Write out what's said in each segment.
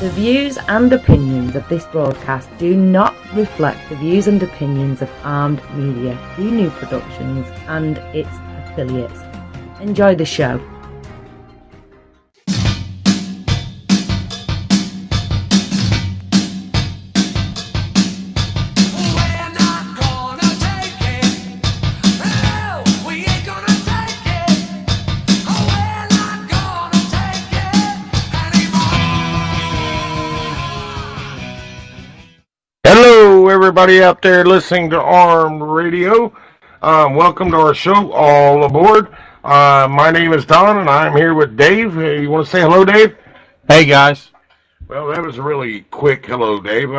The views and opinions of this broadcast do not reflect the views and opinions of Armed Media, New Productions, and its affiliates. Enjoy the show. Hello, everybody out there listening to Armed Radio. Welcome to our show, All Aboard. My name is Don, and I'm here with Dave. You want to say hello, Dave? Hey, guys. Well, that was a really quick hello, Dave.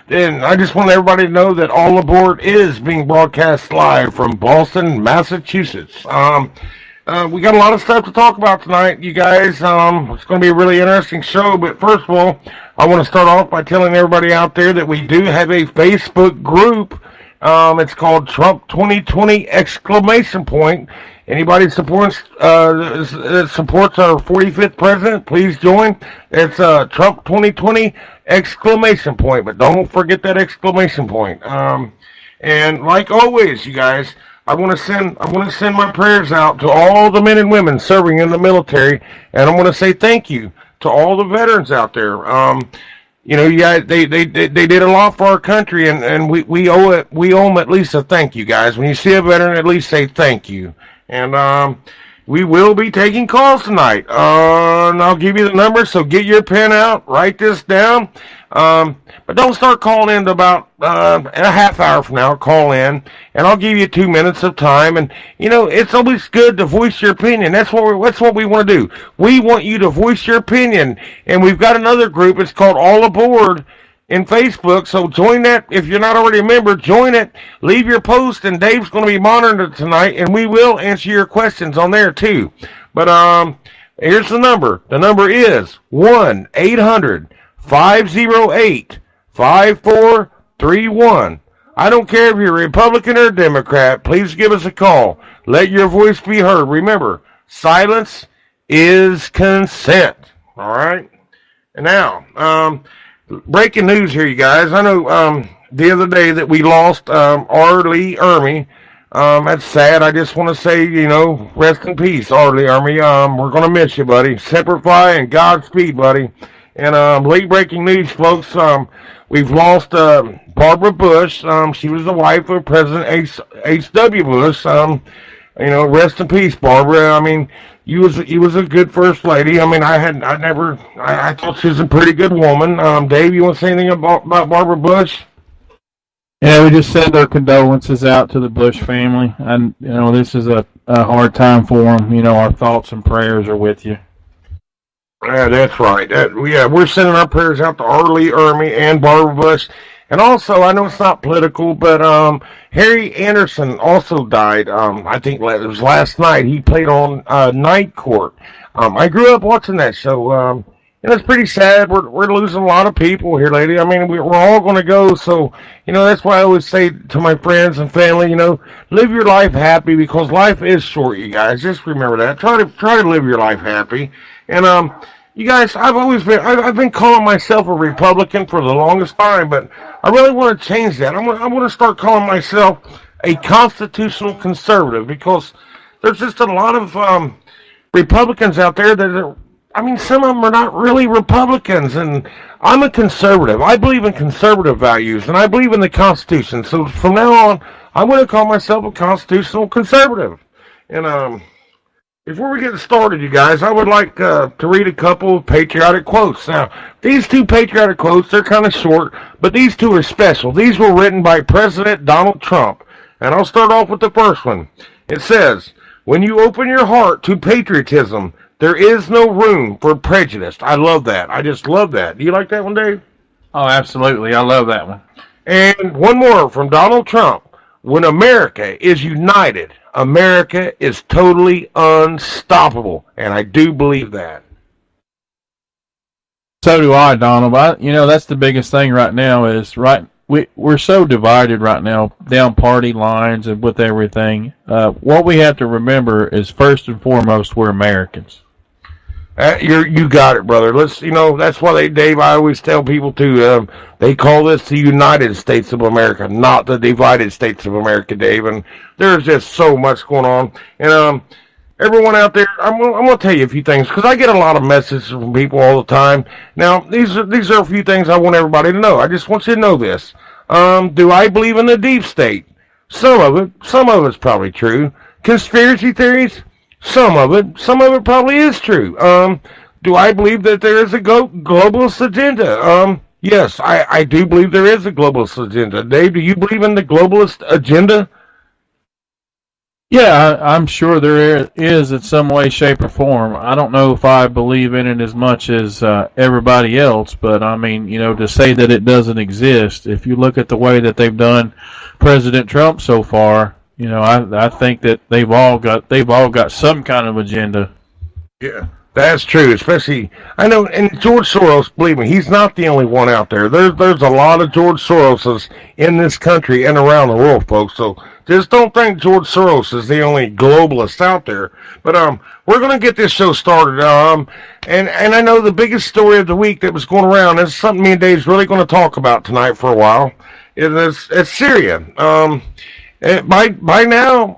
Then I just want everybody to know that All Aboard is being broadcast live from Boston, Massachusetts. We got a lot of stuff to talk about tonight, you guys. It's going to be a really interesting show, but first of all, I want to start off by telling everybody out there that we do have a Facebook group. It's called Trump 2020 ! Anybody supports our 45th president, please join. It's Trump 2020 ! But don't forget that exclamation point. And like always, you guys, I want to send my prayers out to all the men and women serving in the military, and I want to say thank you to all the veterans out there. You know, you guys, they did a lot for our country, and we owe them at least a thank you, guys. When you see a veteran, at least say thank you. And we will be taking calls tonight. And I'll give you the number, so get your pen out, write this down. But don't start calling in about a half hour from now. Call in, and I'll give you 2 minutes of time. And you know, it's always good to voice your opinion. That's what we want to do. We want you to voice your opinion, and we've got another group. It's called All Aboard in Facebook. So join that if you're not already a member. Join it. Leave your post, and Dave's going to be monitoring it tonight, and we will answer your questions on there too. But here's the number. The number is 1-800-508-5431. I don't care if you're a Republican or a Democrat. Please give us a call. Let your voice be heard. Remember, silence is consent. All right? And now, breaking news here, you guys. I know the other day that we lost R. Lee Ermey. That's sad. I just want to say, you know, rest in peace, R. Lee Ermey. We're going to miss you, buddy. Semper Fi and Godspeed, buddy. And late breaking news, folks. We've lost Barbara Bush. She was the wife of President H.W. Bush. You know, rest in peace, Barbara. I mean, you was a good first lady. I mean, I thought she was a pretty good woman. Dave, you want to say anything about Barbara Bush? Yeah, we just send our condolences out to the Bush family. And, you know, this is a hard time for them. You know, our thoughts and prayers are with you. Yeah, that's right. We're sending our prayers out to R. Lee Ermey and Barbara Bush. And also, I know it's not political, but Harry Anderson also died. I think it was last night. He played on Night Court. I grew up watching that show. And it's pretty sad. We're losing a lot of people here, lady. I mean, we're all going to go. So, you know, that's why I always say to my friends and family, you know, live your life happy, because life is short, you guys. Just remember that. Try to live your life happy. And you guys, I've been calling myself a Republican for the longest time, but I really want to change that. I want to start calling myself a constitutional conservative, because there's just a lot of Republicans out there that are, I mean, some of them are not really Republicans, and I'm a conservative. I believe in conservative values, and I believe in the Constitution. So from now on, I'm going to call myself a constitutional conservative. And before we get started, you guys, I would like to read a couple of patriotic quotes. Now, these two patriotic quotes, they're kind of short, but these two are special. These were written by President Donald Trump. And I'll start off with the first one. It says, "When you open your heart to patriotism, there is no room for prejudice." I love that. I just love that. Do you like that one, Dave? Oh, absolutely. I love that one. And one more from Donald Trump. "When America is united, America is totally unstoppable." And I do believe that. So do I, Donald. You know, that's the biggest thing right now is we're so divided right now down party lines and with everything. What we have to remember is, first and foremost, we're Americans. You got it, brother. That's why Dave, I always tell people to, they call this the United States of America, not the divided States of America, Dave. And there's just so much going on. And, everyone out there, I'm gonna tell you a few things, because I get a lot of messages from people all the time. Now, these are a few things I want everybody to know. I just want you to know this. Do I believe in the deep state? Some of it's probably true. Conspiracy theories? Some of it probably is true. Do I believe that there is a globalist agenda? Yes, I do believe there is a globalist agenda. Dave, do you believe in the globalist agenda? Yeah, I'm sure there is in some way, shape, or form. I don't know if I believe in it as much as everybody else, but I mean, to say that it doesn't exist, if you look at the way that they've done President Trump so far, I think that they've all got some kind of agenda. Yeah, that's true. Especially, I know, and George Soros. Believe me, he's not the only one out there. There's a lot of George Soroses in this country and around the world, folks. So just don't think George Soros is the only globalist out there. But we're gonna get this show started. And I know the biggest story of the week that was going around is something me and Dave's really going to talk about tonight for a while. It's Syria. By now,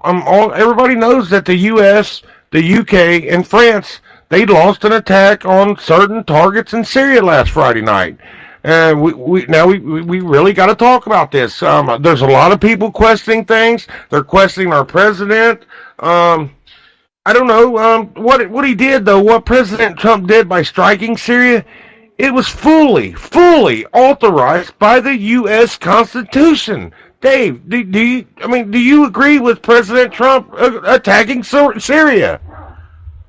everybody knows that the U.S., the U.K., and France, they launched an attack on certain targets in Syria last Friday night. And we really got to talk about this. There's a lot of people questioning things. They're questioning our president. I don't know what he did, though. What President Trump did by striking Syria, it was fully authorized by the U.S. Constitution. Dave, do you agree with President Trump attacking Syria?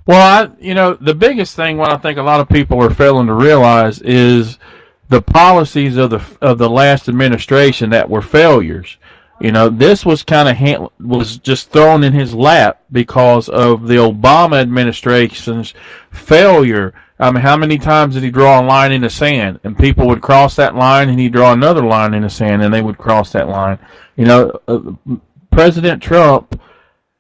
Well, the biggest thing what I think a lot of people are failing to realize is the policies of the last administration that were failures. This was was just thrown in his lap because of the Obama administration's failure. I mean, how many times did he draw a line in the sand, and people would cross that line, and he'd draw another line in the sand, and they would cross that line? President Trump,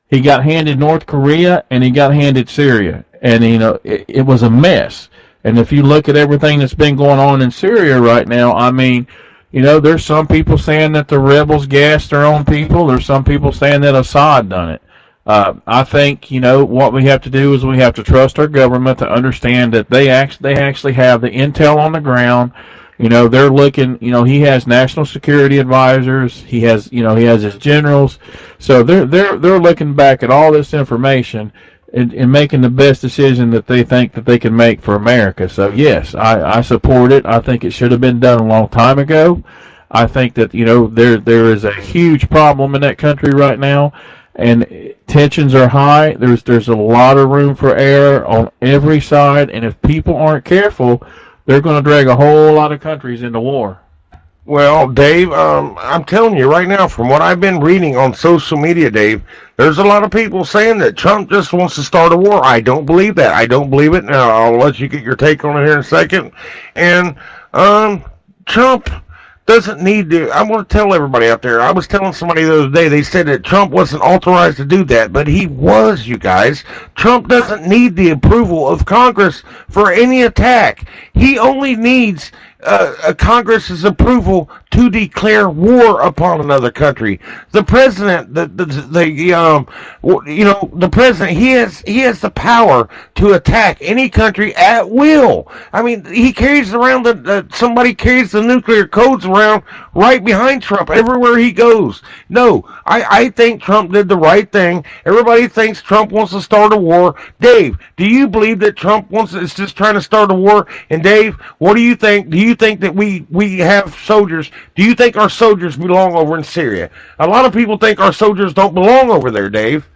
he got handed North Korea, and he got handed Syria, and it was a mess. And if you look at everything that's been going on in Syria right now, I mean, there's some people saying that the rebels gassed their own people. There's some people saying that Assad done it. I think, what we have to do is we have to trust our government to understand that they actually have the intel on the ground. They're looking, he has national security advisors. He has his generals. So they're looking back at all this information and making the best decision that they think that they can make for America. So yes, I support it. I think it should have been done a long time ago. I think that, there is a huge problem in that country right now, and tensions are high. There's a lot of room for error on every side, and if people aren't careful, they're going to drag a whole lot of countries into war. Well, Dave, I'm telling you right now, from what I've been reading on social media, Dave, there's a lot of people saying that Trump just wants to start a war. I don't believe that. I don't believe it. Now, I'll let you get your take on it here in a second. And Trump doesn't need to. I want to tell everybody out there. I was telling somebody the other day, they said that Trump wasn't authorized to do that, but he was, you guys. Trump doesn't need the approval of Congress for any attack. He only needs Congress's approval to declare war upon another country. The president, the president, he has the power to attack any country at will. I mean, he carries around somebody carries the nuclear codes around right behind Trump everywhere he goes. No, I think Trump did the right thing. Everybody thinks Trump wants to start a war. Dave, do you believe that Trump is just trying to start a war? And Dave, what do you think? Do you think that we have soldiers? Do you think our soldiers belong over in Syria? A lot of people think our soldiers don't belong over there, Dave.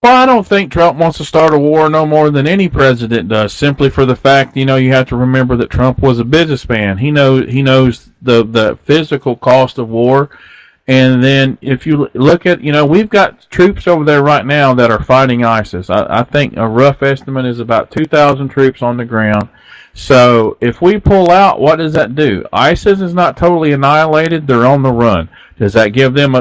Well, I don't think Trump wants to start a war no more than any president does, simply for the fact, you have to remember that Trump was a businessman. He knows the physical cost of war. And then if you look at, we've got troops over there right now that are fighting ISIS. I think a rough estimate is about 2,000 troops on the ground. So if we pull out, what does that do? ISIS is not totally annihilated; they're on the run. Does that give them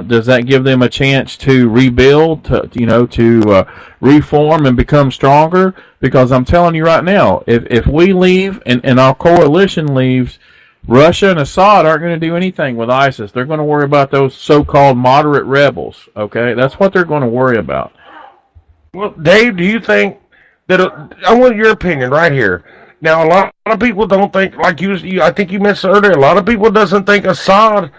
a chance to rebuild, to reform and become stronger? Because I'm telling you right now, if we leave and our coalition leaves, Russia and Assad aren't going to do anything with ISIS. They're going to worry about those so-called moderate rebels. Okay, that's what they're going to worry about. Well, Dave, do you think that I want your opinion right here? Now, a lot of people don't think, like I think you mentioned earlier, a lot of people doesn't think Assad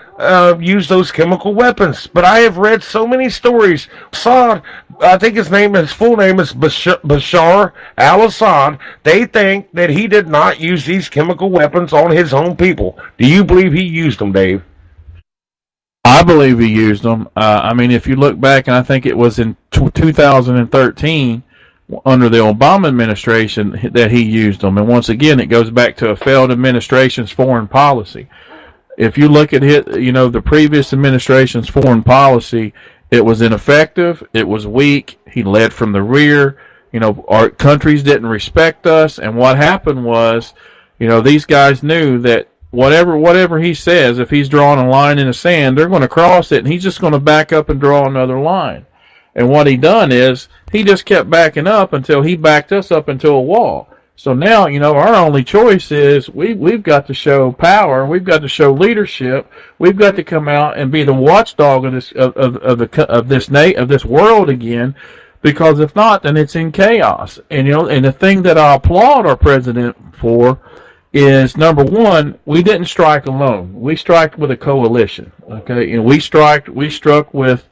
used those chemical weapons. But I have read so many stories. Assad, I think his full name is Bashar al-Assad. They think that he did not use these chemical weapons on his own people. Do you believe he used them, Dave? I believe he used them. I mean, if you look back, and I think it was in 2013, under the Obama administration, that he used them. And once again, it goes back to a failed administration's foreign policy. If you look at the previous administration's foreign policy, it was ineffective. It was weak. He led from the rear. Our countries didn't respect us. And what happened was, these guys knew that whatever he says, if he's drawing a line in the sand, they're going to cross it, and he's just going to back up and draw another line. And what he done is he just kept backing up until he backed us up into a wall. So now, our only choice is we've got to show power. We've got to show leadership. We've got to come out and be the watchdog of this world again. Because if not, then it's in chaos. And and the thing that I applaud our president for is, number one, we didn't strike alone. We struck with a coalition. Okay, and we struck with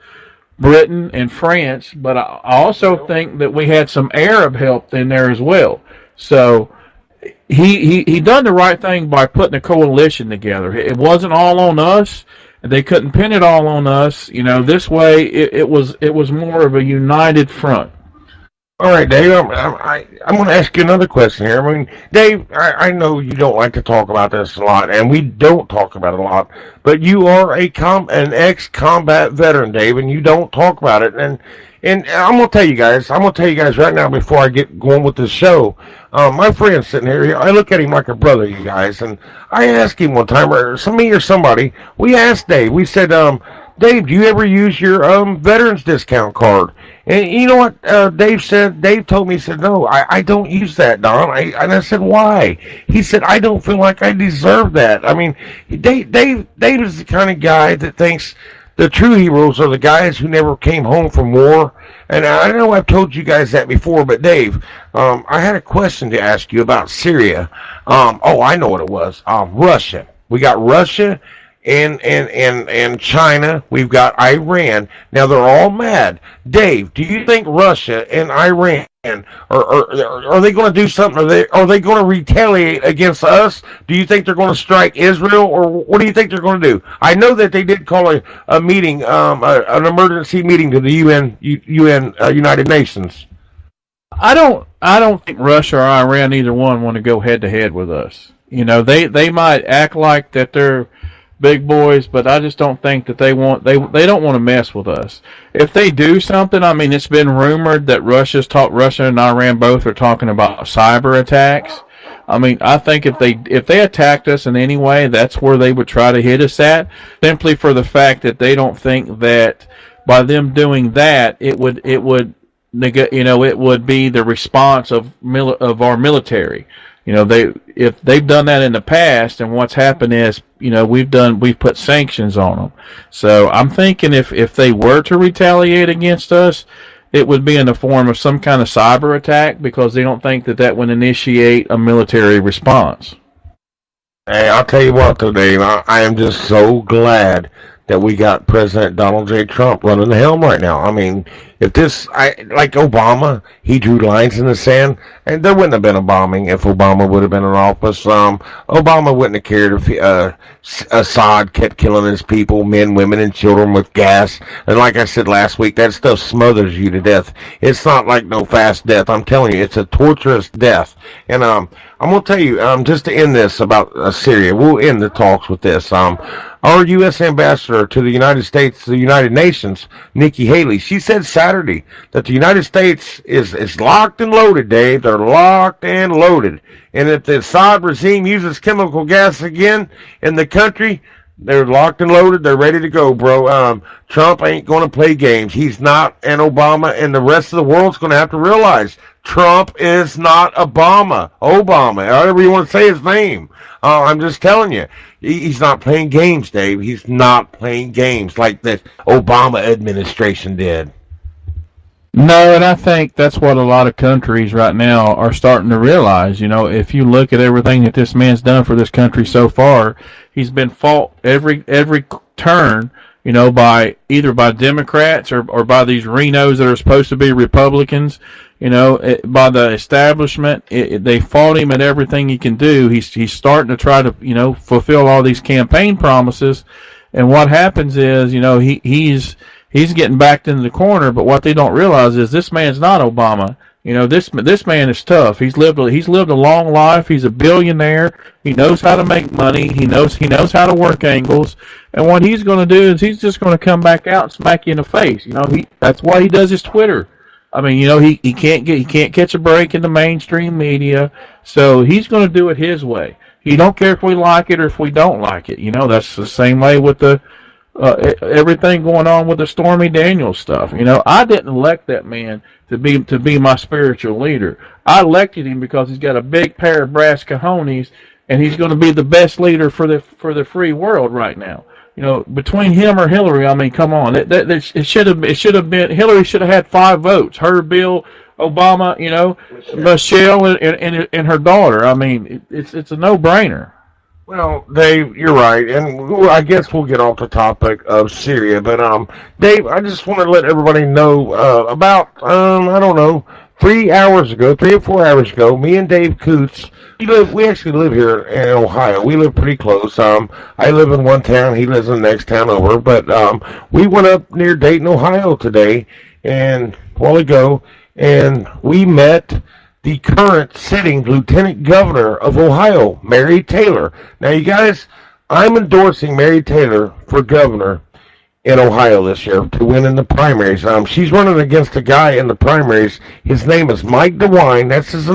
Britain and France, but I also think that we had some Arab help in there as well. So he done the right thing by putting a coalition together. It wasn't all on us. They couldn't pin it all on us. This way it was more of a united front. All right, Dave, I'm going to ask you another question here. I mean, Dave, I know you don't like to talk about this a lot, and we don't talk about it a lot, but you are an ex-combat veteran, Dave, and you don't talk about it. And I'm going to tell you guys right now before I get going with this show, my friend's sitting here, I look at him like a brother, you guys, and I asked him one time, or somebody, we asked Dave, we said, Dave, do you ever use your veterans discount card? And you know what Dave said? Dave told me, he said, no, I don't use that, Don. And I said, why? He said, I don't feel like I deserve that. I mean, Dave is the kind of guy that thinks the true heroes are the guys who never came home from war. And I know I've told you guys that before, but Dave, I had a question to ask you about Syria. I know what it was. Russia. We got Russia and China. We've got Iran. Now they're all mad. Dave, do you think Russia and Iran are they going to do something? Are they going to retaliate against us? Do you think they're going to strike Israel, or what do you think they're going to do? I know that they did call a meeting, an emergency meeting to the UN United Nations. I don't think Russia or Iran, either one, want to go head to head with us. They might act like that they're big boys, but I just don't think that they don't want to mess with us. If they do something, I mean, it's been rumored that Russia and Iran both are talking about cyber attacks. I mean, I think if they attacked us in any way, that's where they would try to hit us at, simply for the fact that they don't think that by them doing that, it would be the response of our military. If they've done that in the past, and what's happened is, we've put sanctions on them. So I'm thinking if they were to retaliate against us, it would be in the form of some kind of cyber attack, because they don't think that would initiate a military response. Hey, I'll tell you what, though, Dave, I am just so glad that we got President Donald J. Trump running the helm right now. I mean, like Obama, he drew lines in the sand, and there wouldn't have been a bombing if Obama would have been in office. Obama wouldn't have cared if Assad kept killing his people, men, women, and children with gas. And like I said last week, that stuff smothers you to death. It's not like no fast death. I'm telling you, it's a torturous death. And I'm going to tell you, just to end this about Syria, we'll end the talks with this. Our U.S. ambassador to the United States, the United Nations, Nikki Haley, she said Saudi Saturday that the United States is locked and loaded, Dave. They're locked and loaded. And if the Assad regime uses chemical gas again in the country, they're locked and loaded. They're ready to go, bro. Trump ain't going to play games. He's not an Obama, and the rest of the world's going to have to realize Trump is not Obama, however you want to say his name. I'm just telling you, he's not playing games, Dave. He's not playing games like the Obama administration did. No, and I think that's what a lot of countries right now are starting to realize. You know, if you look at everything that this man's done for this country so far, he's been fought every turn, you know, by either by Democrats or by these Renos that are supposed to be Republicans. You know, by the establishment, they fought him at everything he can do. He's starting to try to, you know, fulfill all these campaign promises, and what happens is, you know, he's getting backed into the corner. But what they don't realize is this man's not Obama. You know, this man is tough. He's lived a long life. He's a billionaire. He knows how to make money. He knows how to work angles. And what he's going to do is he's just going to come back out and smack you in the face. You know, that's why he does his Twitter. I mean, you know, he can't catch a break in the mainstream media, so he's going to do it his way. He don't care if we like it or if we don't like it. You know, that's the same way with the everything going on with the Stormy Daniels stuff. You know, I didn't elect that man to be my spiritual leader. I elected him because he's got a big pair of brass cojones, and he's going to be the best leader for the free world right now. You know, between him or Hillary, I mean, come on, it should have been Hillary should have had 5 votes. Her, Bill, Obama, you know, Michelle, and her daughter. I mean, it's a no-brainer. Well, Dave, you're right, and I guess we'll get off the topic of Syria. But Dave, I just want to let everybody know about I don't know, 3 or 4 hours ago, me and Dave Coots. We actually live here in Ohio. We live pretty close. I live in one town. He lives in the next town over. But we went up near Dayton, Ohio today, and a while ago, and we met the current sitting Lieutenant Governor of Ohio, Mary Taylor. Now, you guys, I'm endorsing Mary Taylor for governor in Ohio this year to win in the primaries. She's running against a guy in the primaries. His name is Mike DeWine. This is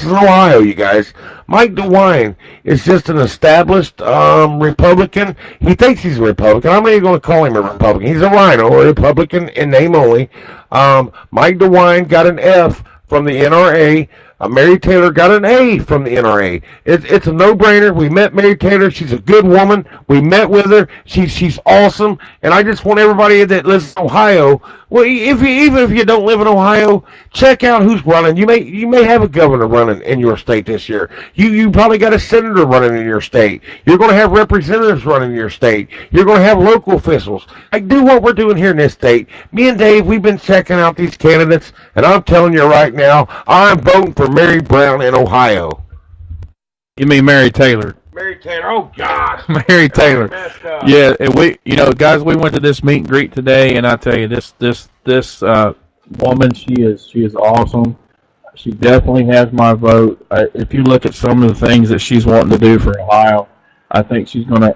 in Ohio, you guys. Mike DeWine is just an established Republican. He thinks he's a Republican. I'm not even going to call him a Republican. He's a rhino, a Republican in name only. Mike DeWine got an F from the NRA. Mary Taylor got an A from the NRA. It's a no-brainer. We met Mary Taylor. She's a good woman. We met with her. She's awesome. And I just want everybody that lives in Ohio, well, even if you don't live in Ohio, check out who's running. You may have a governor running in your state this year. You probably got a senator running in your state. You're going to have representatives running in your state. You're going to have local officials. Like, do what we're doing here in this state. Me and Dave, we've been checking out these candidates, and I'm telling you right now, I'm voting for Mary Brown in Ohio. You mean Mary Taylor? Mary Taylor, oh God. Mary Taylor. Yeah, and guys, we went to this meet and greet today, and I tell you, this woman, she is awesome. She definitely has my vote. If you look at some of the things that she's wanting to do for Ohio, I think she's gonna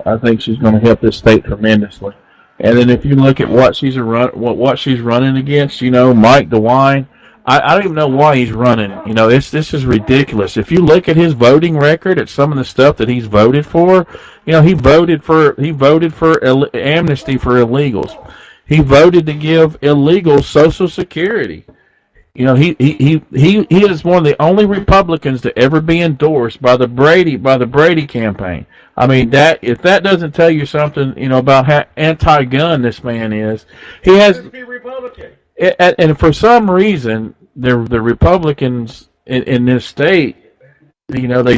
help this state tremendously. And then if you look at what she's running against, you know, Mike DeWine. I don't even know why he's running. You know, this is ridiculous. If you look at his voting record, at some of the stuff that he's voted for, you know, he voted for amnesty for illegals. He voted to give illegals Social Security. You know, he is one of the only Republicans to ever be endorsed by the Brady campaign. I mean, if that doesn't tell you something, you know, about how anti-gun this man is, he has. Be Republican. And for some reason, the Republicans in this state, you know, they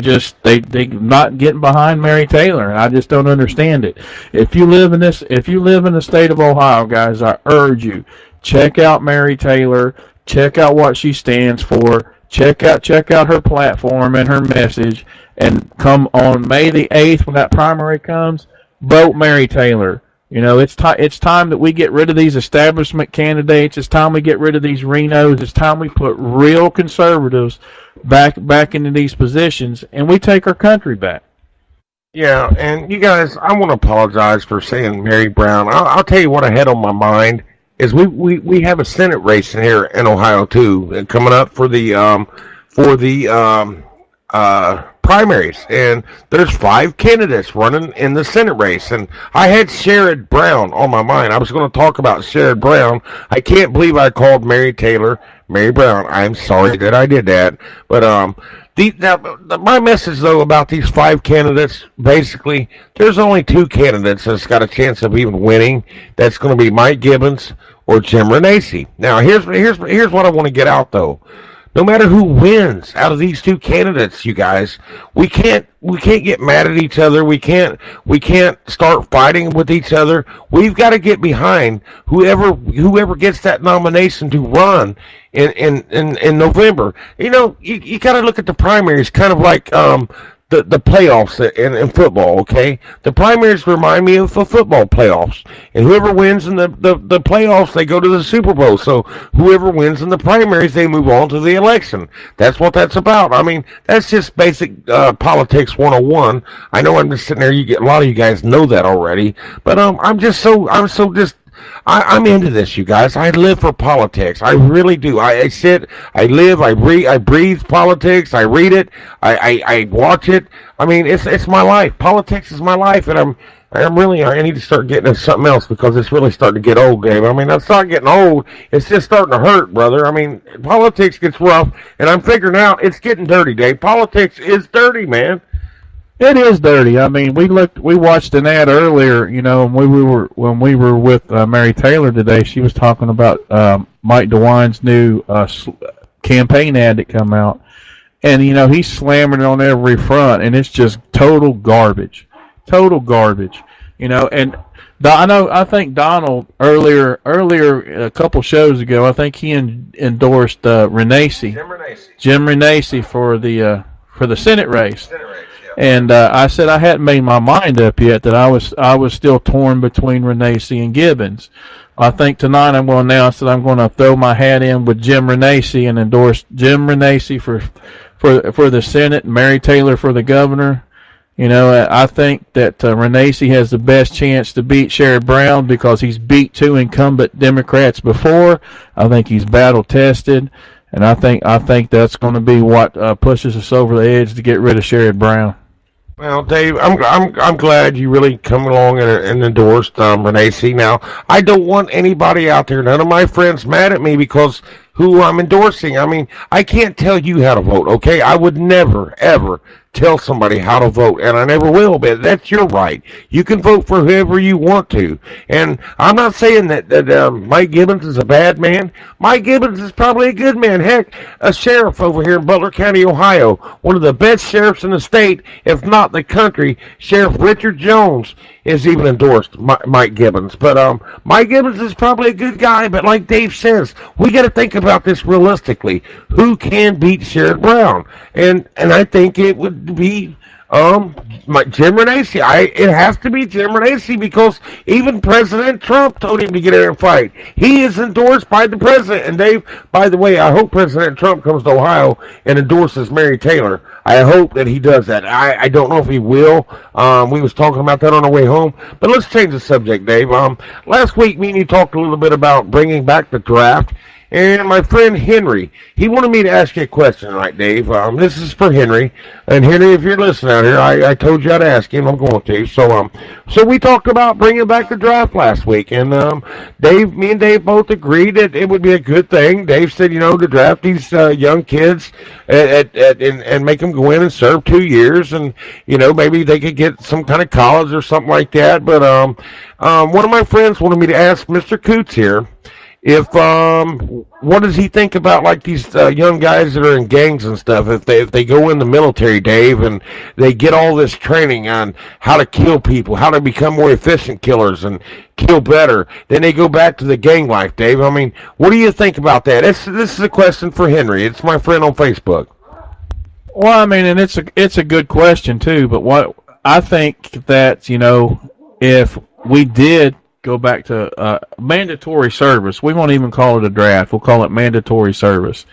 not getting behind Mary Taylor. I just don't understand it. If you live in the state of Ohio, guys, I urge you, check out Mary Taylor, check out what she stands for, check out her platform and her message, and come on May the 8th when that primary comes, vote Mary Taylor. You know, it's time that we get rid of these establishment candidates. It's time we get rid of these Renos. It's time we put real conservatives back into these positions, and we take our country back. Yeah, and you guys, I want to apologize for saying Mary Brown. I'll tell you what I had on my mind is we have a Senate race in here in Ohio too, coming up for the primaries, and there's 5 candidates running in the Senate race, and I had Sherrod Brown on my mind. I was going to talk about Sherrod Brown. I can't believe I called Mary Taylor Mary Brown. I'm sorry that I did that, but my message though about these 5 candidates, basically, there's only 2 candidates that's got a chance of even winning. That's going to be Mike Gibbons or Jim Renacci. Now, here's what I want to get out though. No matter who wins out of these 2 candidates, you guys, we can't get mad at each other. We can't start fighting with each other. We've got to get behind whoever gets that nomination to run in November. You know, you got to look at the primaries kind of like the playoffs in football, okay? The primaries remind me of the football playoffs. And whoever wins in the playoffs, they go to the Super Bowl. So whoever wins in the primaries, they move on to the election. That's what that's about. I mean, that's just basic politics 101. I know I'm just sitting there, a lot of you guys know that already. But I'm into this, you guys. I live for politics. I really do. I sit, I live, I breathe politics. I read it. I watch it. I mean, it's my life. Politics is my life, and I need to start getting into something else because it's really starting to get old, Dave. I mean, it's not getting old. It's just starting to hurt, brother. I mean, politics gets rough, and I'm figuring out it's getting dirty, Dave. Politics is dirty, man. It is dirty. I mean, we watched an ad earlier. You know, when we were with Mary Taylor today. She was talking about Mike DeWine's new campaign ad that come out, and you know he's slamming it on every front, and it's just total garbage. You know, and I think Donald earlier a couple shows ago, I think he endorsed Jim Renacci for the Senate race. And I said I hadn't made my mind up yet, that I was still torn between Renacci and Gibbons. I think tonight I'm going to announce that I'm going to throw my hat in with Jim Renacci and endorse Jim Renacci for the Senate, and Mary Taylor for the governor. You know, I think that Renacci has the best chance to beat Sherrod Brown because he's beat 2 incumbent Democrats before. I think he's battle tested. And I think that's going to be what pushes us over the edge to get rid of Sherrod Brown. Well, Dave, I'm glad you really come along and endorsed Renacci. Now, I don't want anybody out there, none of my friends, mad at me because who I'm endorsing. I mean, I can't tell you how to vote, okay? I would never, ever tell somebody how to vote, and I never will, but that's your right. You can vote for whoever you want to. And I'm not saying that Mike Gibbons is a bad man. Mike Gibbons is probably a good man. Heck, a sheriff over here in Butler County, Ohio, one of the best sheriffs in the state, if not the country, Sheriff Richard Jones, is even endorsed Mike Gibbons. But Mike Gibbons is probably a good guy, but like Dave says, we got to think about this realistically. Who can beat Sherrod Brown? And I think it would be Jim Renacci. It has to be Jim Renacci because even President Trump told him to get in and fight. He is endorsed by the president. And Dave, by the way, I hope President Trump comes to Ohio and endorses Mary Taylor. I hope that he does that. I don't know if he will. We was talking about that on our way home. But let's change the subject, Dave. Last week, me and you talked a little bit about bringing back the draft. And my friend Henry, he wanted me to ask you a question tonight, Dave. This is for Henry. And Henry, if you're listening out here, I told you I'd ask him. I'm going to. So we talked about bringing back the draft last week. And me and Dave both agreed that it would be a good thing. Dave said, to draft these young kids and make them go in and serve 2 years. And, maybe they could get some kind of college or something like that. But one of my friends wanted me to ask Mr. Coots here, if what does he think about like these young guys that are in gangs and stuff? If they go in the military, Dave, and they get all this training on how to kill people, how to become more efficient killers and kill better, then they go back to the gang life, Dave. I mean, what do you think about that? This is a question for Henry. It's my friend on Facebook. Well, I mean, and it's a good question too. But what I think that if we did go back to mandatory service. We won't even call it a draft. We'll call it mandatory service.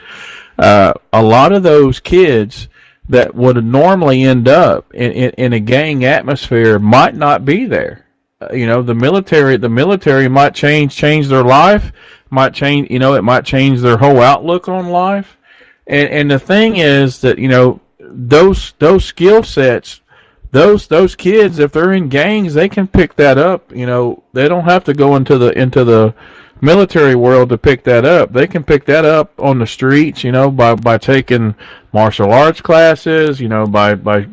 A lot of those kids that would normally end up in a gang atmosphere might not be there. the military might change their life, might change, it might change their whole outlook on life. And the thing is that, those skill sets, those kids, if they're in gangs, they can pick that up. They don't have to go into the military world to pick that up. They can pick that up on the streets, by taking martial arts classes, by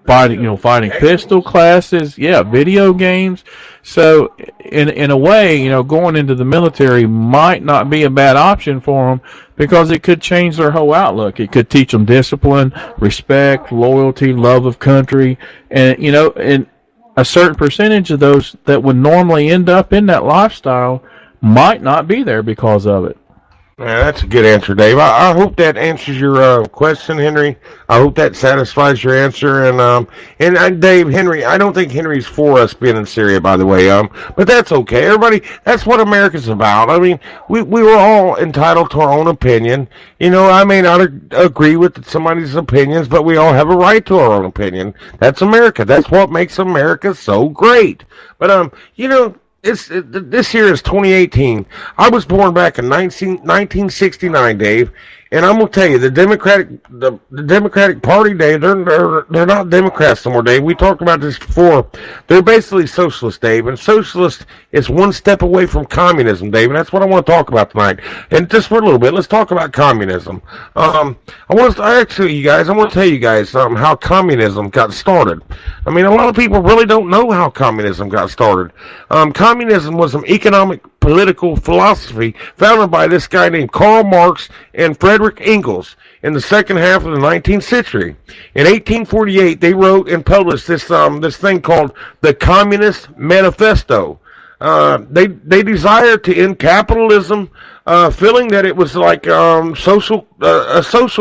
fighting pistol classes, video games. So in a way, going into the military might not be a bad option for them, because it could change their whole outlook. It could teach them discipline, respect, loyalty, love of country, and a certain percentage of those that would normally end up in that lifestyle might not be there because of it. Yeah, that's a good answer, Dave. I hope that answers your question, Henry. I hope that satisfies your answer. And Dave, Henry, I don't think Henry's for us being in Syria, by the way. But that's okay. Everybody, that's what America's about. I mean, we were all entitled to our own opinion. I may not agree with somebody's opinions, but we all have a right to our own opinion. That's America. That's what makes America so great. But this year is 2018. I was born back in 1969, Dave, and I'm gonna tell you, the Democratic Party, Dave, they're not Democrats anymore, Dave. We talked about this before. They're basically socialist, Dave, and socialist is one step away from communism, Dave, and that's what I want to talk about tonight. And just for a little bit, let's talk about communism. I want to tell you guys how communism got started. I mean, a lot of people really don't know how communism got started. Communism was an economic political philosophy founded by this guy named Karl Marx and Friedrich Engels in the second half of the 19th century. In 1848, they wrote and published this thing called the Communist Manifesto. They desired to end capitalism, feeling that it was like a social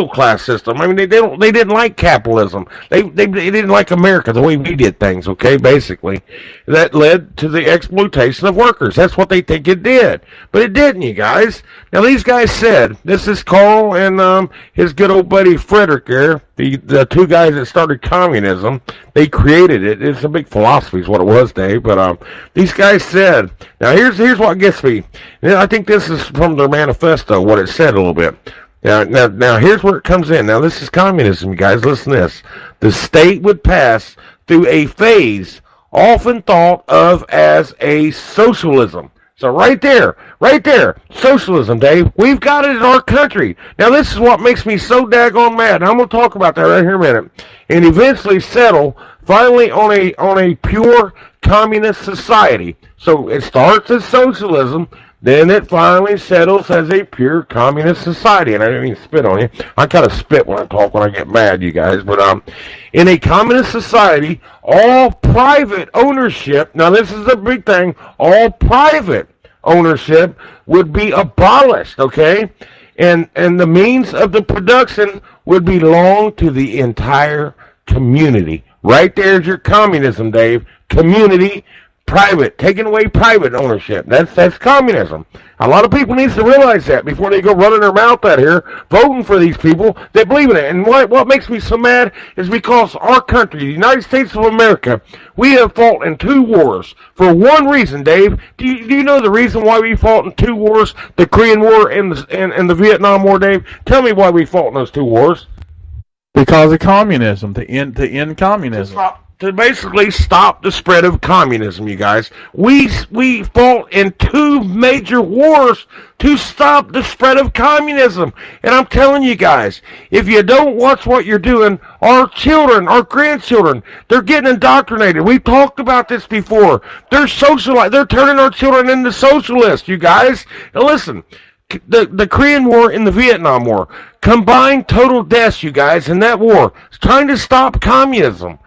class system. I mean, they didn't like capitalism. They didn't like America the way we did things. Okay, basically, that led to the exploitation of workers. That's what they think it did, but it didn't, you guys. Now these guys said, this is Carl and his good old buddy Frederick there, the two guys that started communism. They created it. It's a big philosophy, is what it was, Dave. But these guys said, now here's what gets me. I think this is from their manifesto, what it said a little bit. Now, here's where it comes in. Now, this is communism, you guys. Listen to this. The state would pass through a phase often thought of as a socialism. So right there, socialism, Dave. We've got it in our country. Now, this is what makes me so daggone mad. And I'm going to talk about that right here in a minute. And eventually settle finally on a pure communist society. So it starts as socialism, then it finally settles as a pure communist society. And I didn't even spit on you. I kind of spit when I talk when I get mad, you guys. But in a communist society, all private ownership, now this is a big thing, all private ownership would be abolished, okay? And the means of the production would belong to the entire community. Right there's your communism, Dave. Community, private, taking away private ownership. That's communism. A lot of people need to realize that before they go running their mouth out here voting for these people that believe in it. And what makes me so mad is because our country, the United States of America, we have fought in 2 wars for one reason, Dave. Do you know the reason why we fought in 2 wars? The Korean War and the Vietnam War, Dave. Tell me why we fought in those 2 wars. Because of communism, to end communism. To basically stop the spread of communism, you guys. We fought in 2 major wars to stop the spread of communism. And I'm telling you guys, if you don't watch what you're doing, our children, our grandchildren, they're getting indoctrinated. We've talked about this before. They're turning our children into socialists, you guys. Now listen, the Korean War and the Vietnam War, combined total deaths, you guys, in that war, trying to stop communism.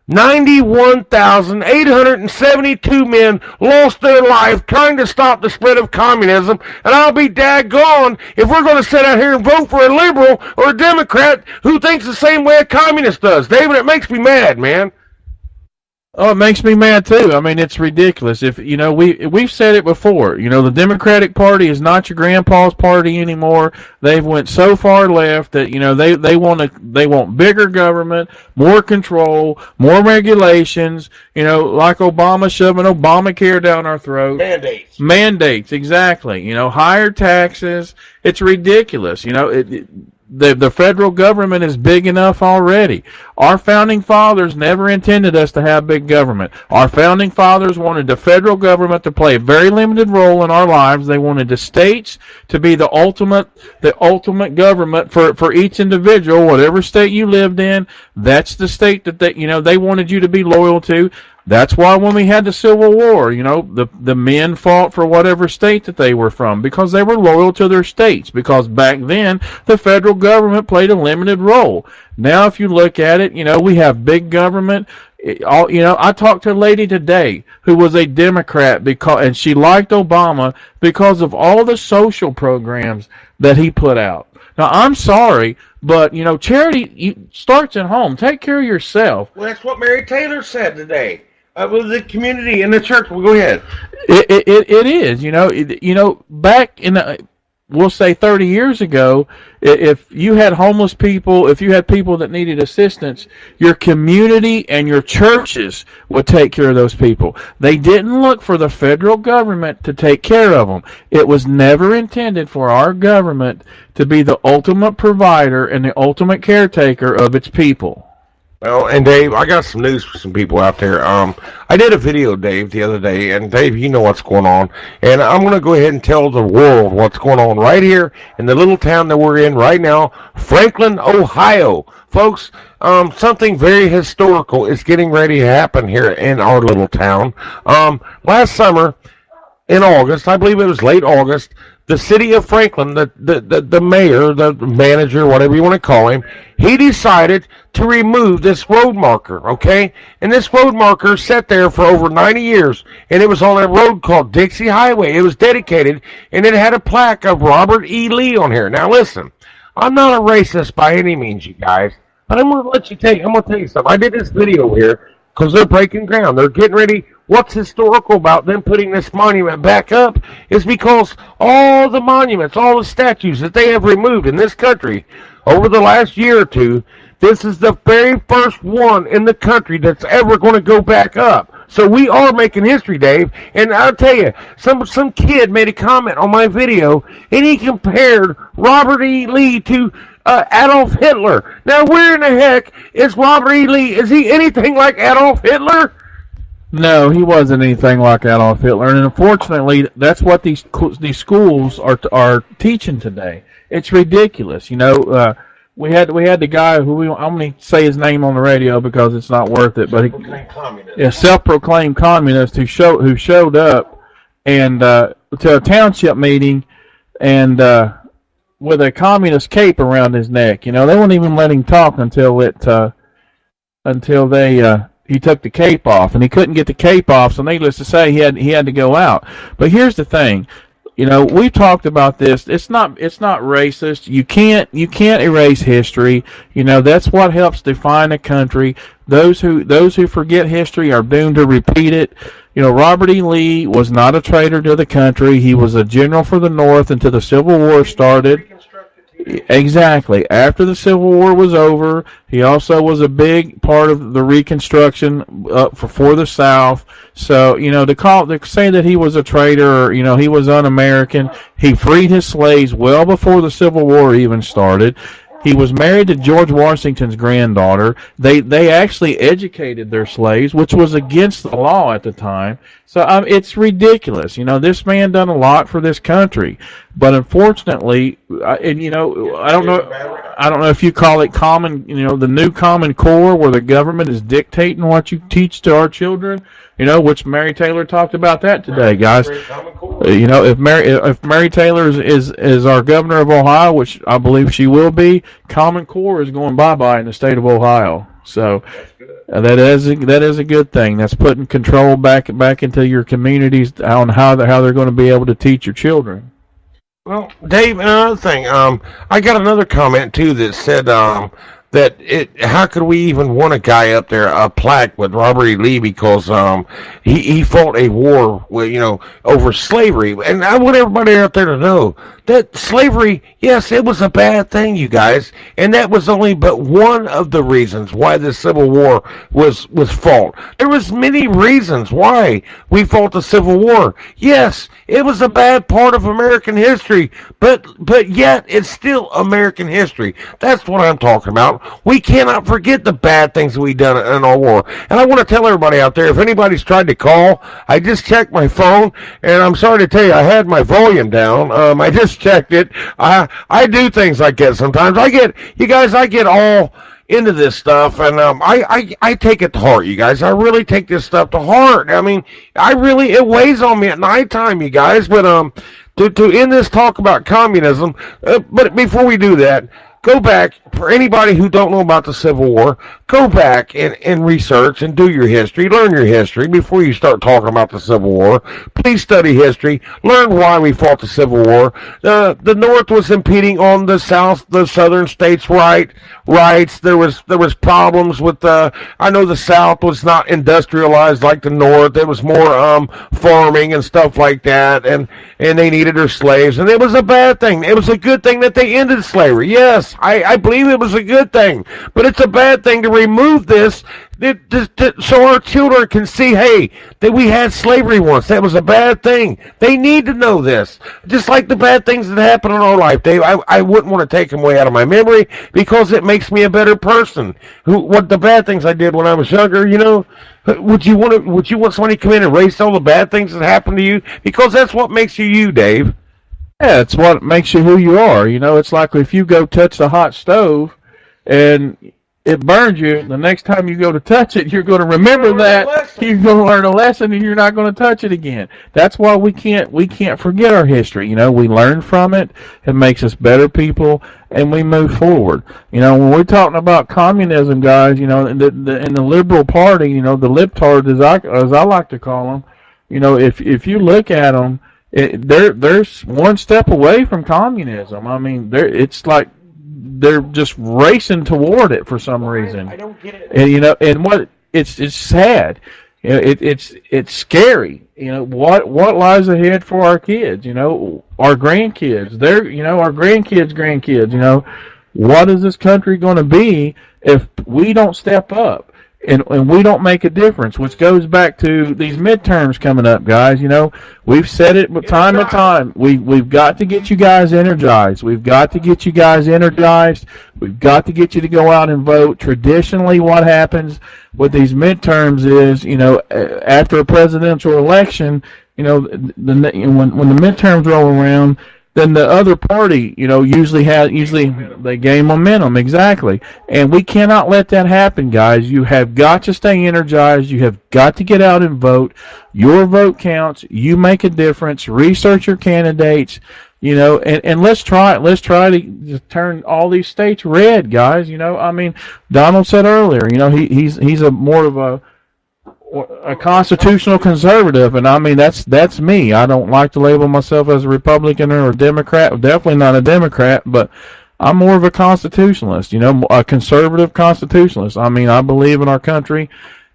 91,872 men lost their life trying to stop the spread of communism, and I'll be daggone if we're going to sit out here and vote for a liberal or a Democrat who thinks the same way a communist does. David, it makes me mad, man. Oh, it makes me mad too. I mean, it's ridiculous. If you know, we've said it before. You know, the Democratic Party is not your grandpa's party anymore. They've went so far left that they want bigger government, more control, more regulations. You know, like Obama shoving Obamacare down our throat. Mandates, exactly. You know, higher taxes. It's ridiculous. You know, the federal government is big enough already. Our founding fathers never intended us to have big government. Our founding fathers wanted the federal government to play a very limited role in our lives. They wanted the states to be the ultimate government for each individual, whatever state you lived in. That's the state that they wanted you to be loyal to. That's why when we had the Civil War, the men fought for whatever state that they were from because they were loyal to their states, because back then the federal government played a limited role. Now if you look at it, we have big government. I talked to a lady today who was a Democrat and she liked Obama because of all the social programs that he put out. Now, I'm sorry, but, charity starts at home. Take care of yourself. Well, that's what Mary Taylor said today. With the community and the church. Well, go ahead. It is. Back in we'll say 30 years ago, if you had homeless people, if you had people that needed assistance, your community and your churches would take care of those people. They didn't look for the federal government to take care of them. It was never intended for our government to be the ultimate provider and the ultimate caretaker of its people. Well, and Dave, I got some news for some people out there. I did a video, Dave, the other day, and Dave, you know what's going on, and I'm going to go ahead and tell the world what's going on right here in the little town that we're in right now, Franklin, Ohio. Folks, something very historical is getting ready to happen here in our little town. Last summer, in August, I believe it was late August, the city of Franklin, the mayor, the manager, whatever you want to call him, he decided to remove this road marker, okay? And this road marker sat there for over 90 years, and it was on a road called Dixie Highway. It was dedicated, and it had a plaque of Robert E. Lee on here. Now listen, I'm not a racist by any means, you guys, but I'm going to tell you something. I did this video here because they're breaking ground. They're getting ready. What's historical about them putting this monument back up is because all the monuments, all the statues that they have removed in this country over the last year or two, this is the very first one in the country that's ever going to go back up. So we are making history, Dave. And I'll tell you, some kid made a comment on my video, and he compared Robert E. Lee to Adolf Hitler. Now, where in the heck is Robert E. Lee? Is he anything like Adolf Hitler? No, he wasn't anything like Adolf Hitler, and unfortunately, that's what these schools are teaching today. It's ridiculous. We had the guy who I'm going to say his name on the radio because it's not worth it, but self-proclaimed communist who showed up and to a township meeting and with a communist cape around his neck. They wouldn't even let him talk until he took the cape off, and he couldn't get the cape off, so needless to say, he had to go out. But here's the thing, we've talked about this. It's not racist. You can't erase history. That's what helps define a country. Those who forget history are doomed to repeat it. Robert E. Lee was not a traitor to the country. He was a general for the North until the Civil War started. Exactly. After the Civil War was over, he also was a big part of the Reconstruction for the South. So, to say that he was a traitor or, he was un-American, he freed his slaves well before the Civil War even started. He was married to George Washington's granddaughter. They actually educated their slaves, which was against the law at the time. So it's ridiculous. This man done a lot for this country, but unfortunately, I don't know if you call it the new Common Core, where the government is dictating what you teach to our children. Which Mary Taylor talked about that today, guys. If Mary Taylor is our governor of Ohio, which I believe she will be, Common Core is going bye-bye in the state of Ohio. So that is a good thing. That's putting control back into your communities on how they're going to be able to teach your children. Well, Dave, another thing, I got another comment too that said how could we even want a guy up there, a plaque with Robert E. Lee, because he fought a war with, over slavery. And I want everybody out there to know that slavery, yes, it was a bad thing, you guys, and that was only but one of the reasons why the Civil War was fought. There was many reasons why we fought the Civil War. Yes, it was a bad part of American history, but yet it's still American history. That's what I'm talking about. We cannot forget the bad things that we done in our war. And I want to tell everybody out there, if anybody's tried to call, I just checked my phone, and I'm sorry to tell you, I had my volume down. I just checked it. I do things like that sometimes. I get all into this stuff, and I take it to heart, you guys. I really take this stuff to heart. I mean, it weighs on me at nighttime, you guys. But to end this talk about communism, but before we do that, go back, for anybody who don't know about the Civil War, go back and research and do your history, learn your history before you start talking about the Civil War. Please study history, learn why we fought the Civil War. The North was impeding on the southern states' rights. There was problems with I know the South was not industrialized like the North. There was more farming and stuff like that, and they needed their slaves, and it was a bad thing. It was a good thing that they ended slavery. Yes, I believe it was a good thing, but it's a bad thing to remove this so our children can see, hey, that we had slavery once. That was a bad thing. They need to know this. Just like the bad things that happen in our life, Dave, I wouldn't want to take them away out of my memory because it makes me a better person. What the bad things I did when I was younger, would you want somebody to come in and erase all the bad things that happened to you? Because that's what makes you, Dave. Yeah, it's what makes you who you are. It's like if you go touch the hot stove and it burns you, the next time you go to touch it, you're going to remember that. You're going to learn a lesson, and you're not going to touch it again. That's why we can't forget our history. We learn from it. It makes us better people, and we move forward. When we're talking about communism, guys, in the Liberal Party, the libtards, as I like to call them, if you look at them, they're one step away from communism. I mean, it's like they're just racing toward it for some reason. I don't get it. And it's sad. It's scary. What lies ahead for our kids? Our grandkids. Our grandkids. What is this country going to be if we don't step up? And we don't make a difference, which goes back to these midterms coming up, guys. We've said it time and time. We've got to get you guys energized. We've got to get you guys energized. We've got to get you to go out and vote. Traditionally, what happens with these midterms is, after a presidential election, when the midterms roll around, then the other party, usually they gain momentum. Exactly. And we cannot let that happen, guys. You have got to stay energized. You have got to get out and vote. Your vote counts. You make a difference. Research your candidates, and let's try it. Let's try to turn all these states red, guys. Donald said earlier, he's a more of a constitutional conservative, and that's me. I don't like to label myself as a Republican or a Democrat. Definitely not a Democrat, but I'm more of a constitutionalist, a conservative constitutionalist. I believe in our country,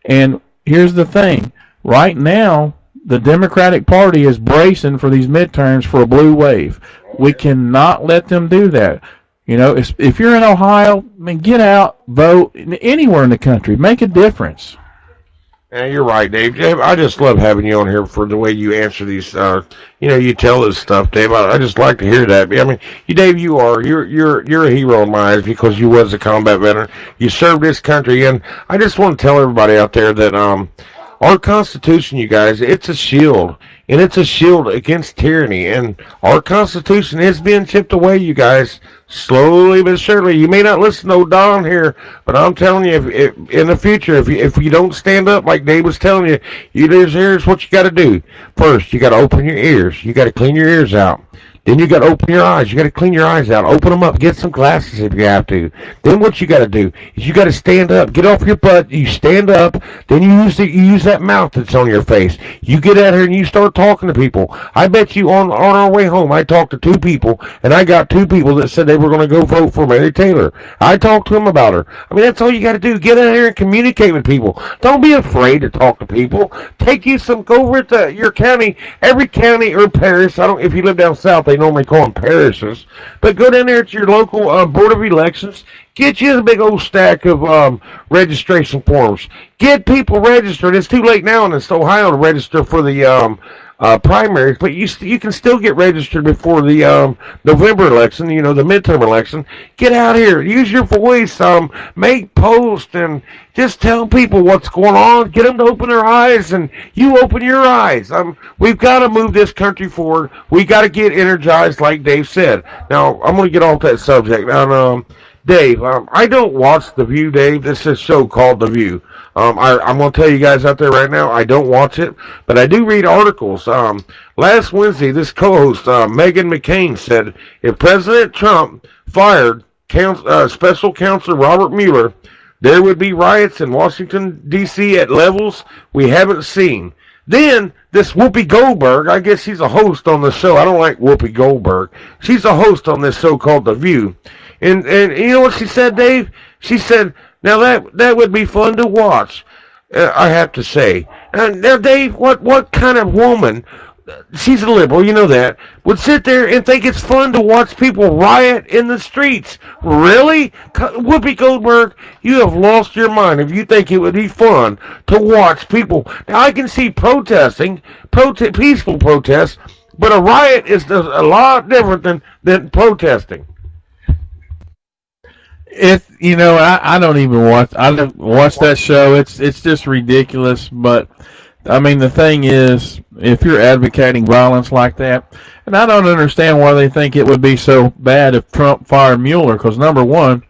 and here's the thing. Right now, the Democratic Party is bracing for these midterms for a blue wave. We cannot let them do that. If you're in Ohio, get out, vote anywhere in the country, make a difference. Yeah, you're right, Dave. Dave, I just love having you on here for the way you answer these. You tell this stuff, Dave. I just like to hear that. Dave, you're a hero in my eyes because you was a combat veteran. You served this country, and I just want to tell everybody out there that our Constitution, you guys, it's a shield, and it's a shield against tyranny. And our Constitution is being chipped away, you guys, slowly but surely. You may not listen to Don here, but I'm telling you, if in the future, if you don't stand up like Dave was telling you, here's what you got to do. First, you got to open your ears. You got to clean your ears out. Then you got to open your eyes. You got to clean your eyes out. Open them up. Get some glasses if you have to. Then what you got to do is you got to stand up. Get off your butt. You stand up. Then you use that mouth that's on your face. You get out here and you start talking to people. I bet you on our way home, I talked to 2 people, and I got 2 people that said they were going to go vote for Mary Taylor. I talked to them about her. I mean, that's all you got to do. Get out here and communicate with people. Don't be afraid to talk to people. Go over to your county, every county or parish. If you live down south, they normally call them parishes. But go down there to your local Board of Elections. Get you a big old stack of registration forms. Get people registered. It's too late now in Ohio to register for the primaries, but you can still get registered before the November election, the midterm election. Get out here. Use your voice. Make posts and just tell people what's going on. Get them to open their eyes, and you open your eyes. We've got to move this country forward. We got to get energized, like Dave said. Now, I'm going to get off that subject. Now, Dave, I don't watch The View, Dave. This is a show called The View. I'm going to tell you guys out there right now, I don't watch it, but I do read articles. Last Wednesday, this co-host, Meghan McCain, said if President Trump fired Special Counsel Robert Mueller, there would be riots in Washington, D.C. at levels we haven't seen. Then, this Whoopi Goldberg, I guess she's a host on the show. I don't like Whoopi Goldberg. She's a host on this show called The View. And you know what she said, Dave? She said, now that would be fun to watch, I have to say. Now, Dave, what kind of woman, she's a liberal, you know that, would sit there and think it's fun to watch people riot in the streets? Really? Whoopi Goldberg, you have lost your mind if you think it would be fun to watch people. Now, I can see peaceful protests, but a riot is a lot different than protesting. I don't even watch. I don't watch that show. It's just ridiculous. But I mean, the thing is, if you're advocating violence like that, and I don't understand why they think it would be so bad if Trump fired Mueller. Because number one,